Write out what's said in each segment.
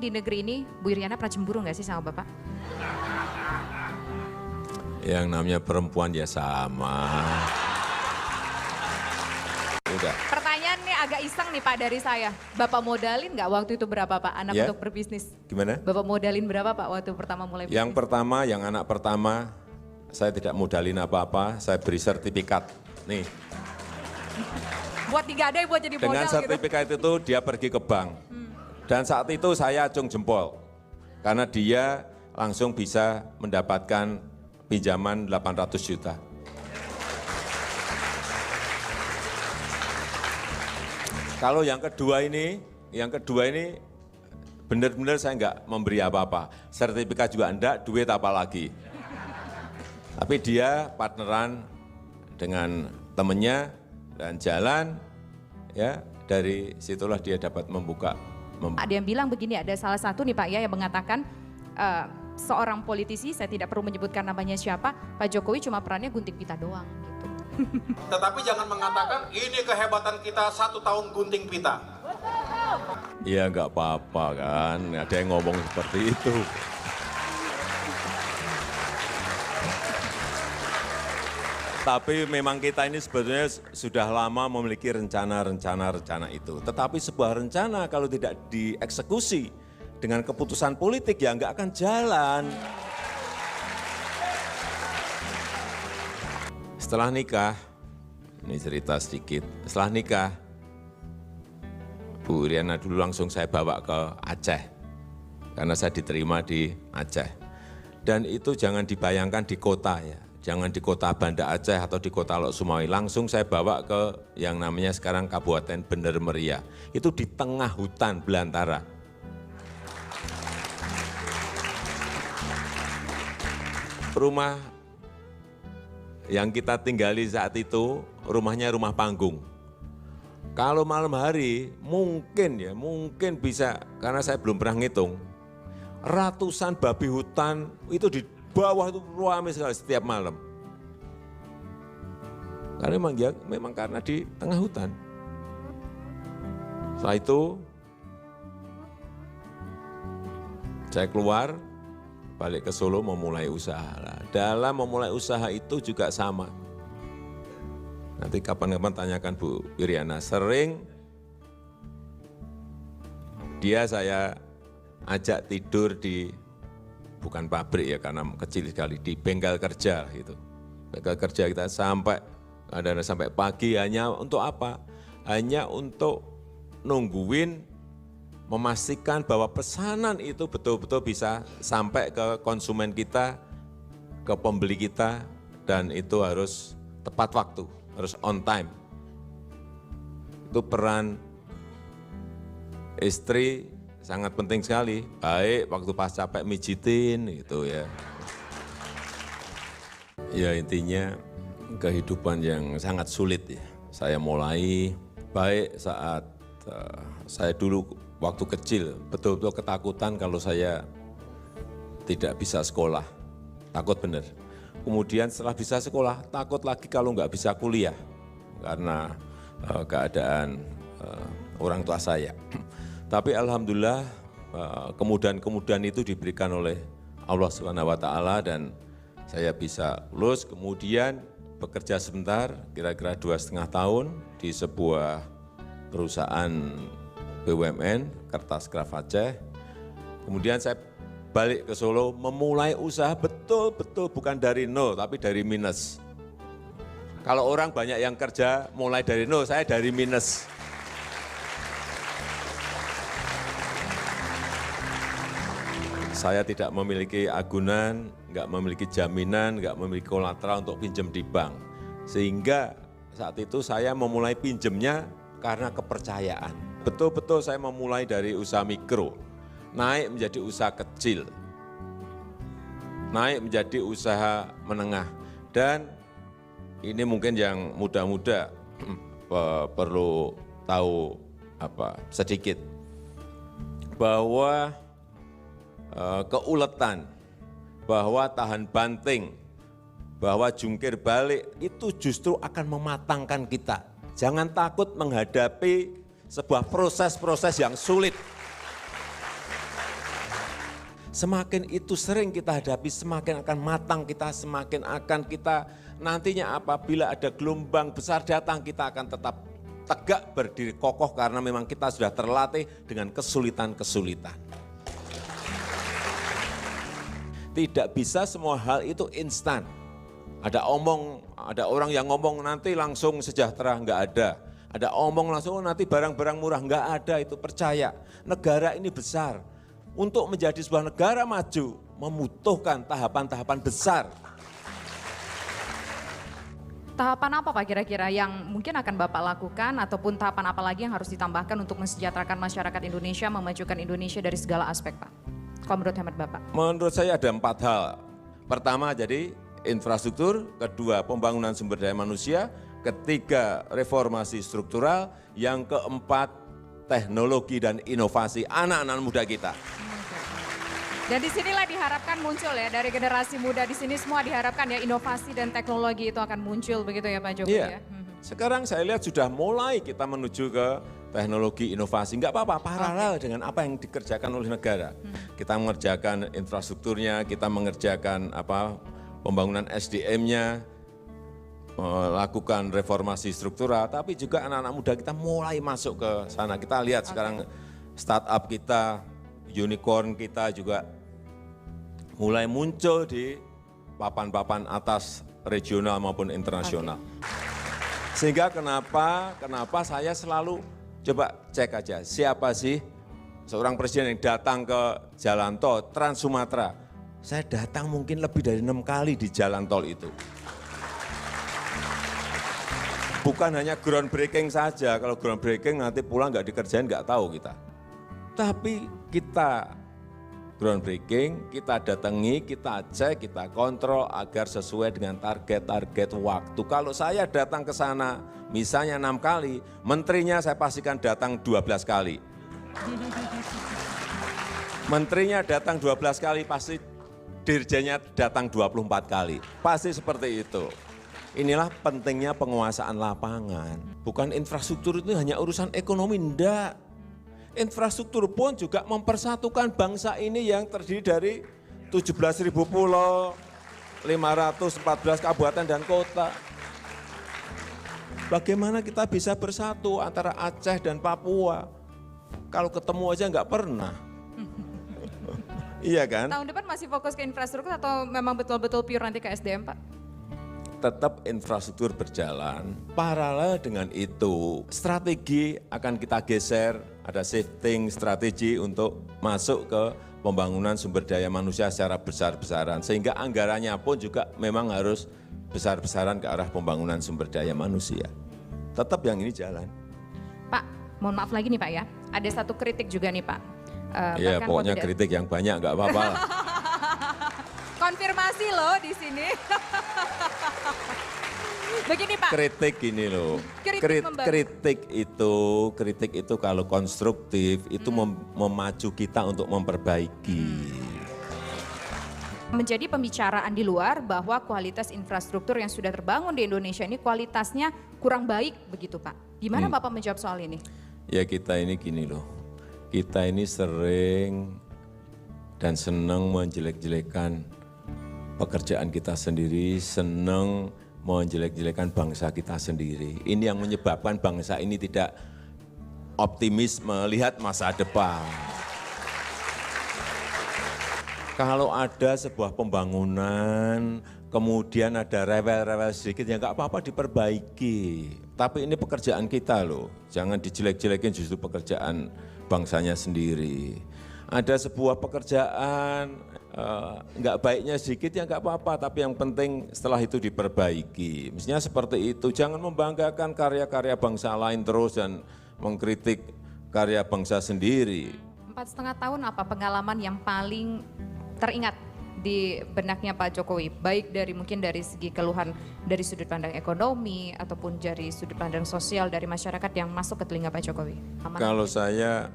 di negeri ini, Bu Iriana pernah cemburu nggak sih sama Bapak? Yang namanya perempuan ya sama. Udah. Pertanyaan nih agak iseng nih Pak dari saya. Bapak modalin nggak waktu itu berapa Pak anak Ya. untuk berbisnis? Gimana? Bapak modalin berapa Pak waktu pertama mulai bisnis? Yang pertama, yang anak pertama, saya tidak modalin apa-apa, saya beri sertifikat. Nih, Buat digadai buat jadi modal dengan gitu. sertifikat itu dia pergi ke bank. Dan saat itu saya acung jempol. Karena dia langsung bisa mendapatkan pinjaman 800 juta. Kalau yang kedua ini benar-benar saya nggak memberi apa-apa. Sertifikat juga enggak, duit apa lagi. Tapi dia partneran dengan temennya dan jalan, ya dari situlah dia dapat membuka. Ada yang bilang begini, ada salah satu nih Pak ya yang mengatakan seorang politisi, saya tidak perlu menyebutkan namanya siapa, Pak Jokowi cuma perannya gunting pita doang gitu. Tetapi jangan mengatakan ini kehebatan kita 1 tahun gunting pita. Ya nggak apa-apa kan, ada yang ngomong seperti itu. Tapi memang kita ini sebetulnya sudah lama memiliki rencana itu. Tetapi sebuah rencana kalau tidak dieksekusi dengan keputusan politik ya nggak akan jalan. Setelah nikah, ini cerita sedikit. Setelah nikah, Bu Iriana dulu langsung saya bawa ke Aceh. Karena saya diterima di Aceh. Dan itu jangan dibayangkan di kota ya. Jangan di kota Banda Aceh atau di kota Lok Sumawi. Langsung saya bawa ke yang namanya sekarang Kabupaten Bener Meriah. Itu di tengah hutan belantara. Rumah yang kita tinggali saat itu, rumahnya rumah panggung. Kalau malam hari mungkin bisa, karena saya belum pernah ngitung, ratusan babi hutan itu di bawah itu ramai sekali setiap malam. Karena memang karena di tengah hutan. Setelah itu saya keluar, balik ke Solo memulai usaha. Dalam memulai usaha itu juga sama. Nanti kapan-kapan tanyakan Bu Iriana, sering dia saya ajak tidur di, bukan pabrik ya karena kecil sekali, di bengkel kerja gitu. Bengkel kerja kita sampai pagi hanya untuk apa? Hanya untuk nungguin memastikan bahwa pesanan itu betul-betul bisa sampai ke konsumen kita, ke pembeli kita, dan itu harus tepat waktu, harus on time. Itu peran istri sangat penting sekali, baik waktu pas capek mijitin gitu ya. Ya intinya kehidupan yang sangat sulit ya. Saya mulai baik saat saya dulu waktu kecil betul-betul ketakutan kalau saya tidak bisa sekolah, takut benar. Kemudian setelah bisa sekolah, takut lagi kalau nggak bisa kuliah karena keadaan orang tua saya. Tapi alhamdulillah kemudahan-kemudahan itu diberikan oleh Allah SWT dan saya bisa lulus. Kemudian bekerja sebentar, kira-kira 2,5 tahun di sebuah perusahaan BUMN, Kertas Kraft Aceh. Kemudian saya balik ke Solo, memulai usaha betul-betul bukan dari nol, tapi dari minus. Kalau orang banyak yang kerja mulai dari nol, saya dari minus. Saya tidak memiliki agunan, nggak memiliki jaminan, nggak memiliki kolateral untuk pinjam di bank. Sehingga saat itu saya memulai pinjamnya karena kepercayaan. Betul-betul saya memulai dari usaha mikro, naik menjadi usaha kecil, naik menjadi usaha menengah. Dan ini mungkin yang muda-muda perlu tahu sedikit, bahwa keuletan, bahwa tahan banting, bahwa jungkir balik itu justru akan mematangkan kita. Jangan takut menghadapi sebuah proses-proses yang sulit. Semakin itu sering kita hadapi, semakin akan matang kita, semakin akan kita nantinya apabila ada gelombang besar datang, kita akan tetap tegak berdiri kokoh karena memang kita sudah terlatih dengan kesulitan-kesulitan. Tidak bisa semua hal itu instan. Ada orang yang ngomong nanti langsung sejahtera, enggak ada. Ada omong langsung nanti barang-barang murah, enggak ada, itu percaya. Negara ini besar. Untuk menjadi sebuah negara maju membutuhkan tahapan-tahapan besar. Tahapan apa Pak kira-kira yang mungkin akan Bapak lakukan ataupun tahapan apa lagi yang harus ditambahkan untuk mensejahterakan masyarakat Indonesia, memajukan Indonesia dari segala aspek Pak? Kalau menurut hemat Bapak? Menurut saya ada 4 hal. Pertama jadi infrastruktur, kedua pembangunan sumber daya manusia, ketiga reformasi struktural, yang keempat teknologi dan inovasi anak-anak muda kita. Dan disinilah diharapkan muncul ya dari generasi muda di sini semua diharapkan ya inovasi dan teknologi itu akan muncul begitu ya Pak Jokowi ya. Sekarang saya lihat sudah mulai kita menuju ke teknologi inovasi. Enggak apa-apa, paralel dengan apa yang dikerjakan oleh negara. Kita mengerjakan infrastrukturnya, kita mengerjakan pembangunan SDM-nya, melakukan reformasi struktural, tapi juga anak-anak muda kita mulai masuk ke sana. Kita lihat sekarang startup kita, unicorn kita juga mulai muncul di papan-papan atas regional maupun internasional. Sehingga kenapa saya selalu coba cek aja siapa sih seorang presiden yang datang ke jalan tol Trans Sumatera. Saya datang mungkin lebih dari 6 kali di jalan tol itu. Bukan hanya groundbreaking saja, kalau groundbreaking nanti pulang nggak dikerjain nggak tahu kita. Tapi kita groundbreaking, kita datangi, kita cek, kita kontrol agar sesuai dengan target-target waktu. Kalau saya datang ke sana, misalnya 6 kali, menterinya saya pastikan datang 12 kali. Menterinya datang 12 kali, pasti dirjennya datang 24 kali. Pasti seperti itu. Inilah pentingnya penguasaan lapangan. Bukan infrastruktur itu hanya urusan ekonomi, enggak. Infrastruktur pun juga mempersatukan bangsa ini yang terdiri dari 17.000 pulau, 514 kabupaten dan kota. Bagaimana kita bisa bersatu antara Aceh dan Papua? Kalau ketemu aja nggak pernah. Iya kan? Tahun depan masih fokus ke infrastruktur atau memang betul-betul pure nanti ke SDM Pak? Tetap infrastruktur berjalan. Paralel dengan itu, strategi akan kita geser, ada shifting strategi untuk masuk ke pembangunan sumber daya manusia secara besar-besaran. Sehingga anggarannya pun juga memang harus besar-besaran ke arah pembangunan sumber daya manusia. Tetap yang ini jalan. Pak, mohon maaf lagi nih Pak ya, ada satu kritik juga nih Pak. Iya, pokoknya kritik yang banyak nggak apa-apa lah. Konfirmasi loh di sini. Begini Pak. Kritik gini loh. Kritik itu kalau konstruktif itu memacu kita untuk memperbaiki. Menjadi pembicaraan di luar bahwa kualitas infrastruktur yang sudah terbangun di Indonesia ini kualitasnya kurang baik begitu Pak. Gimana Bapak menjawab soal ini? Ya kita ini gini loh. Kita ini sering dan senang menjelek-jelekan pekerjaan kita sendiri, senang menjelek-jelekan bangsa kita sendiri. Ini yang menyebabkan bangsa ini tidak optimis melihat masa depan. Kalau ada sebuah pembangunan, kemudian ada rewel-rewel sedikit, ya nggak apa-apa diperbaiki. Tapi ini pekerjaan kita loh, jangan dijelek-jelekin justru pekerjaan bangsanya sendiri. Ada sebuah pekerjaan, nggak baiknya sedikit ya nggak apa-apa, tapi yang penting setelah itu diperbaiki. Mestinya seperti itu, jangan membanggakan karya-karya bangsa lain terus dan mengkritik karya bangsa sendiri. 4,5 tahun apa pengalaman yang paling teringat di benaknya Pak Jokowi? Baik dari mungkin dari segi keluhan dari sudut pandang ekonomi ataupun dari sudut pandang sosial dari masyarakat yang masuk ke telinga Pak Jokowi. Kalau saya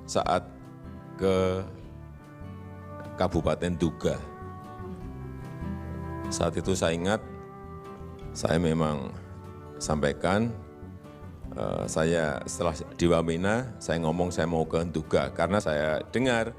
saat ke Kabupaten Duga. Saat itu saya ingat, saya memang sampaikan, saya setelah di Wamena, saya ngomong saya mau ke Duga. Karena saya dengar